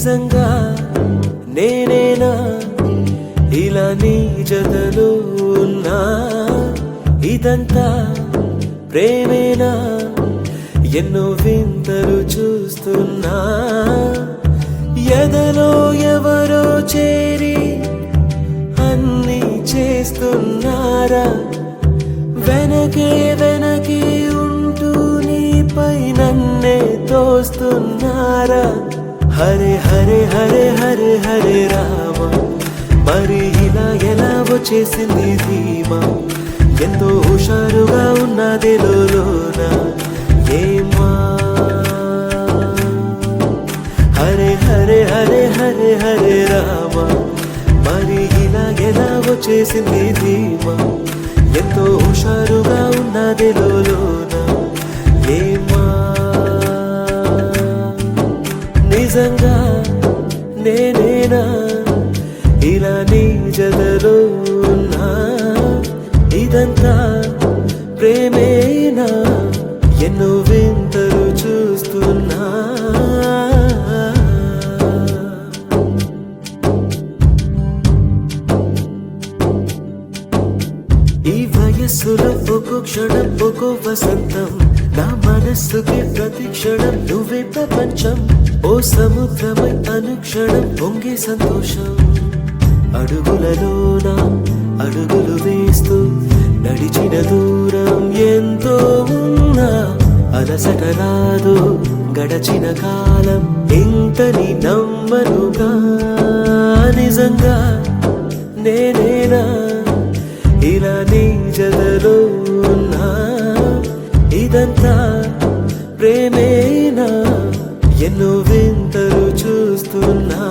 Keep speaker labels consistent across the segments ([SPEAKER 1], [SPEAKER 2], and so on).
[SPEAKER 1] నిజంగా నేనేనా ఇలా నీ జతలో ఉన్నా ఇదంతా ప్రేమేనా ఎన్నో వింతలు చూస్తున్నా ఎదలో ఎవరో చేరి అన్నీ చేస్తున్నారా వెనకే వెనకే ఉంటూ నీపై నన్నే తోస్తున్నారా హరే హరే హరే హరే హరే రామ మరి ఇలా ఎలా వచ్చేసింది ధీమా ఎంతో హుషారుగా ఉన్నది లోన ఏమా హరే హరే హరే హరే హరే రామ మరి ఇలా ఎలా వచ్చేసింది ధీమా ఎంతో హుషారుగా ఉన్నది లోన ఏమా నిజంగా నేనేనా ఇలా నీ జతలో ఉన్నా ఇదంతా ప్రేమేనా ఎన్నో వింతలు చూస్తున్నా ఈ వయస్సులో ఒక్కో క్షణం ఒక్కో వసంతం నా మనస్సుకి ప్రతి క్షణం నువ్వే ప్రపంచం ఓ సముద్రమై అనుక్షణం పొంగే సంతోషం అడుగులలోన అడుగులు వేస్తూ నడిచిన దూరం ఎంతో ఉన్నా అలసట రాదు గడచిన కాలం ఇంతని నమ్మనుగా నిజంగా నేనేనా ఇలా నీ జతలో ఉన్నా ఇదంతా ప్రేమేనా ఎన్నో వింతలు చూస్తున్నా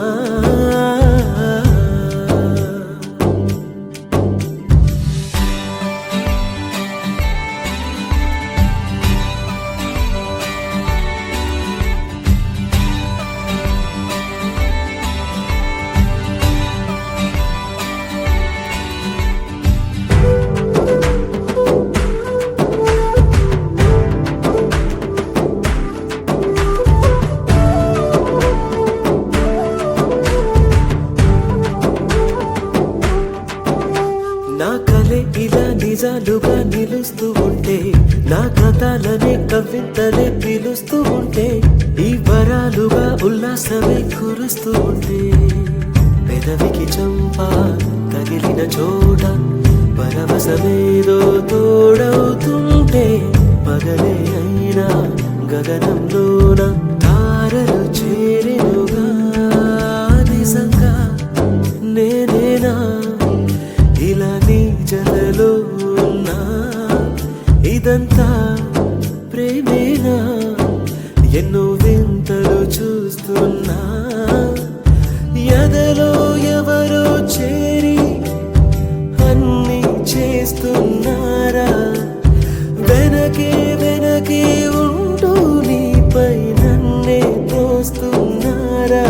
[SPEAKER 1] నా కలే ఇలా నిజాలుగా నిలుస్తూ ఉంటే నా కథలనే కవితలే పిలుస్తూ ఉంటే ఈ వరాలుగా ఉల్లాసమే కురుస్తూ ఉంటే పెదవికి చంప తగిలిన చోట పరవశమేదో తోడవుతుంటే పగలే అయినా గగనంలోన తారలు చేరెనుగా నిజంగా నేనేనా ఇలా నీ జతలో ఉన్నా ఇదంతా ప్రేమేనా ఎన్నో వింతలు చూస్తున్నా ఎదలో ఎవరో చేరి అన్నీ చేస్తున్నారా వెనకే వెనకే ఉంటూ నీపై నన్నే తోస్తున్నారా